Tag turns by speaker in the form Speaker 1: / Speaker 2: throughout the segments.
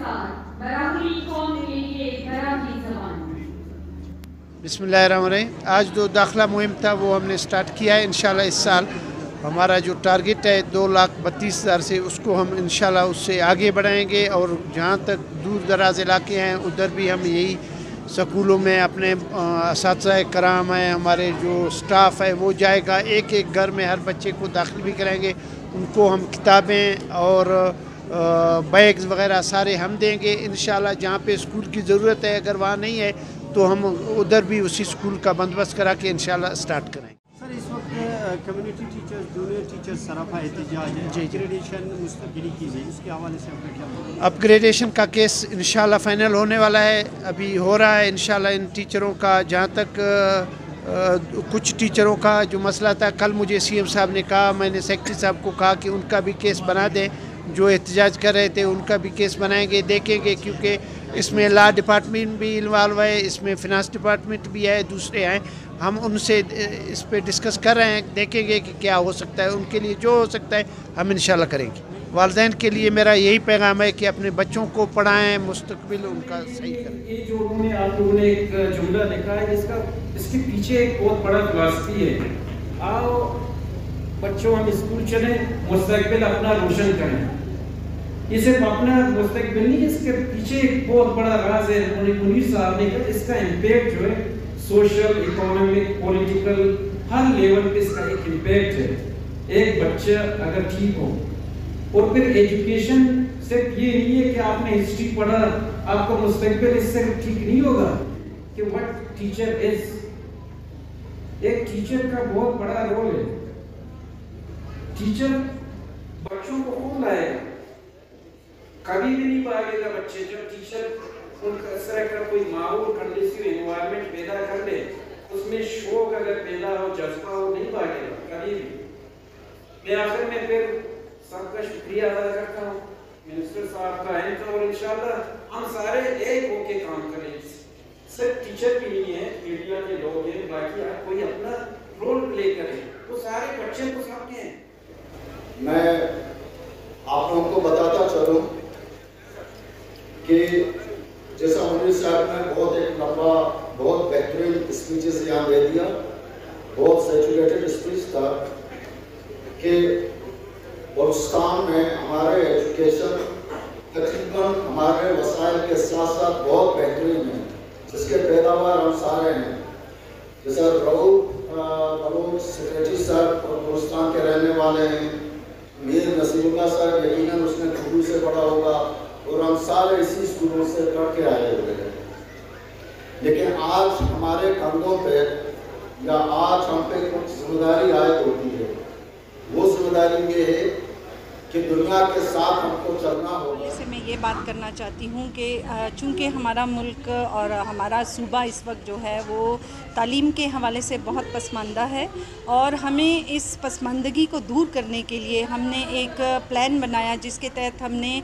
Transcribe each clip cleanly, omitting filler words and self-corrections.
Speaker 1: साथ बराबरी कौम के लिए बराबरी ज़बान।
Speaker 2: बिस्मिल्लाहिर्रहमानिर्रहीम। आज जो दाखिला मुहिम था वो हमने स्टार्ट किया है। इंशाल्लाह इस साल हमारा जो टारगेट है 2,32,000 से, उसको हम इंशाल्लाह उससे आगे बढ़ाएंगे। और जहाँ तक दूर दराज इलाके हैं उधर भी हम यही स्कूलों में अपने असातिज़ा कराम हैं, हमारे जो स्टाफ है वो जाएगा, एक एक घर में हर बच्चे को दाखिल भी कराएंगे। उनको हम किताबें और बैग्स वगैरह सारे हम देंगे इंशाल्लाह। जहाँ पे स्कूल की ज़रूरत है, अगर वहाँ नहीं है तो हम उधर भी उसी स्कूल का बंदोबस्त करा के इंशाल्लाह स्टार्ट करेंगे।
Speaker 3: सर, इस वक्त कम्युनिटी टीचर्स, जूनियर टीचर्स सराफा एहतजाज है, अपग्रेडेशन मुस्तकिल की गई, उसके हवाले से आपका क्या?
Speaker 2: अपग्रेडेशन का केस इंशाल्लाह फ़ाइनल होने वाला है, अभी हो रहा है इंशाल्लाह। इन टीचरों का जहाँ तक कुछ टीचरों का जो मसला था, कल मुझे सीएम साहब ने कहा, मैंने सेक्रेटरी साहब को कहा कि उनका भी केस बना दें। जो एहतजाज कर रहे थे उनका भी केस बनाएंगे, देखेंगे, क्योंकि इसमें लॉ डिपार्टमेंट भी इन्वॉल्व है, इसमें फिनांस डिपार्टमेंट भी है, दूसरे हैं। हम उनसे इस पे डिस्कस कर रहे हैं, देखेंगे कि क्या हो सकता है। उनके लिए जो हो सकता है हम इंशाल्लाह करेंगे। वालिदैन के लिए मेरा यही पैगाम है कि अपने बच्चों को पढ़ाएं, मुस्तकबिल उनका सही करें।
Speaker 4: ये जो उन्होंने आप लोगों ने एक जुमला लिखा है, इसके पीछे एक बहुत बड़ा फिलॉसफी है। आओ बच्चों, हम स्कूल चलें, मुस्तकबिल अपना रोशन करें। ये सिर्फ अपना मुस्तकबिल नहीं, इसके पीछे एक बहुत बड़ा राज है। मुनीर साहब ने कहा, इसका इम्पैक्ट जो है सोशल, इकोनॉमिक, पॉलिटिकल, हर लेवल पे इसका एक इम्पैक्ट है। एक बच्चा अगर ठीक हो, और फिर एजुकेशन सिर्फ ये नहीं है कि आपने हिस्ट्री पढ़ा, आपका मुस्तकबिल इससे ठीक नहीं होगा कि व्हाट टीचर इज। एक टीचर का बहुत बड़ा रोल है। टीचर बच्चों को खूब लाएगा, कभी भी नहीं भागेगा बच्चे। जब टीचर उनका इस तरह का कोई माहौल, कंडीसिव एनवायरनमेंट पैदा कर ले, उसमें शौक अगर पैदा हो, जज्बा हो, नहीं भागेगा कभी भी। मैं आखिर में फिर सबका शुक्रिया अदा करता हूँ, मिनिस्टर साहब का है, और इंशाल्लाह हम सारे एक होके काम करें। सिर्फ टीचर भी नहीं है, मीडिया के लोग हैं, बाकी हर कोई अपना रोल प्ले करे, तो सारे बच्चे तो सबके हैं।
Speaker 5: मैं आप लोगों को बताता चलूं कि जैसा मुनीर साहब ने बहुत एक लंबा, बहुत बेहतरीन स्पीचेस यहाँ दे दिया, बहुत सैचुरेटेड स्पीच था कि बलूचिस्तान में हमारे एजुकेशन तकरीबन हमारे वसाइल के साथ साथ बहुत बेहतरीन है, जिसके पैदावार हम सारे हैं। जैसा रऊफ बलूच सेक्रेटरी साहब और बलूचिस्तान के रहने वाले हैं, मीर नसीरुल्लाह साहब यकीनन उसने उर्दू से पढ़ा होगा, और हम सारे इसी स्कूलों से पढ़ के आए हुए हैं। लेकिन आज हमारे कंधों पे या आज हम पे कुछ जिम्मेदारी आयद होती है। वो जिम्मेदारी ये है कि दुनिया के साथ हमको चलना होगा।
Speaker 6: से मैं ये बात करना चाहती हूँ कि चूँकि हमारा मुल्क और हमारा सूबा इस वक्त जो है वो तालीम के हवाले से बहुत पसमानदा है, और हमें इस पसमानदगी को दूर करने के लिए हमने एक प्लान बनाया, जिसके तहत हमने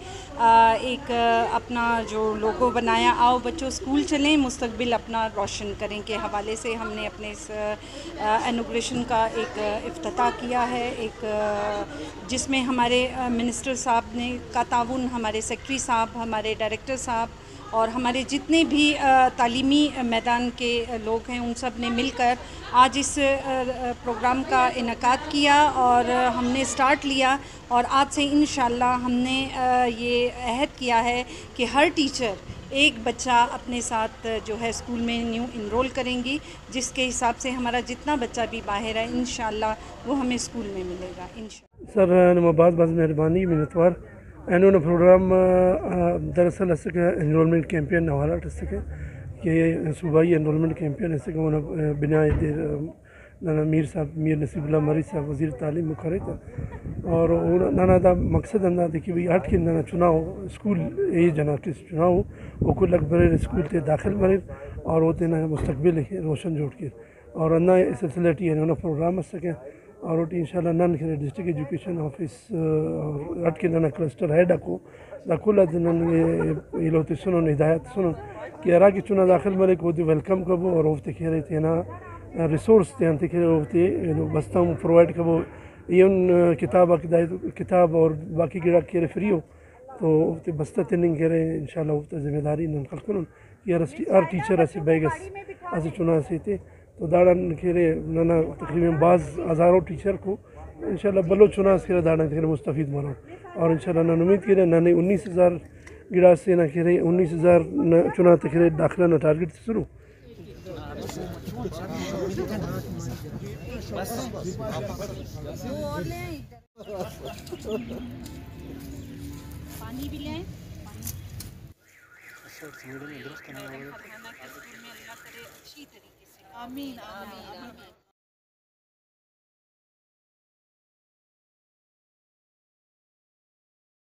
Speaker 6: एक अपना जो लोगो बनाया, आओ बच्चों स्कूल चलें, मुस्तकबिल अपना रोशन करें के हवाले से हमने अपने इस इनॉग्रेशन का एक इफ्तिताह किया है। एक जिसमें हमारे मिनिस्टर साहब ने का ताउन, हमारे सेक्रेटरी साहब, हमारे डायरेक्टर साहब और हमारे जितने भी तालीमी मैदान के लोग हैं, उन सब ने मिलकर आज इस प्रोग्राम का इनेकाद किया और हमने स्टार्ट लिया। और आज से इंशाल्लाह हमने ये अहद किया है कि हर टीचर एक बच्चा अपने साथ जो है स्कूल में न्यू इनरोल करेंगी, जिसके हिसाब से हमारा जितना बच्चा भी बाहर है इंशाल्लाह वो हमें स्कूल में मिलेगा इंशाल्लाह।
Speaker 7: सर नमबाज बाज मेहरबानी मिनतवार इन्होंने प्रोग्राम दरअसल एनरोलमेंट कैंपेन हवाला कि सूबाई एनरोलमेंट कैंपेन बिना मीर साहब मीर नसीबुल्लाह मरी साहब वज़ीर तालीम मुखर था, और नाना दा मकसद अंदा थी कि भाई आठ के नाना चुनाव स्कूल ये जना चुनाव वो कुल अकबर स्कूल ते दाखिल मरे और वो तेना मुस्तकबिल रोशन जोड़ के और अन्ना इस सिलसिले टी इन्होंने प्रोग्राम सकें और वो इंशाल्लाह नन के डिस्ट्रिक्ट एजुकेशन ऑफिस आठ के नाना क्लस्टर है डाको दाखुला दिन ये लोग सुनो हिदायत सुनो कि अरा की चुना दाखिल मरे को वेलकम कबो और वो खे रहे थे ना रिसोर्स थे अंत खे बस्ता प्रोवाइड कबो इवन किताब और बाकी गिरा के फ्री हो تو بستہ تننگ کہہ رہے ہیں انشاءاللہ وہ ذمہ داری ننقل کرن ہر ٹیچر ایسے بیگس ایسے چنا سے تھے تو داڑا کہہ رہے نانا تقریباً بعض ہزاروں ٹیچر کو انشاءاللہ بلو چنا سے داڑا کہہ رہے مستفید بناؤ اور انشاءاللہ نہ امید کہہ رہے نہ 19,000 گڑا سے نہ کہہ رہے 19,000 چنا تک کہہ رہے داخلہ نہ ٹارگٹ سے شروع
Speaker 6: پانی بھی لیں آمین آمین آمین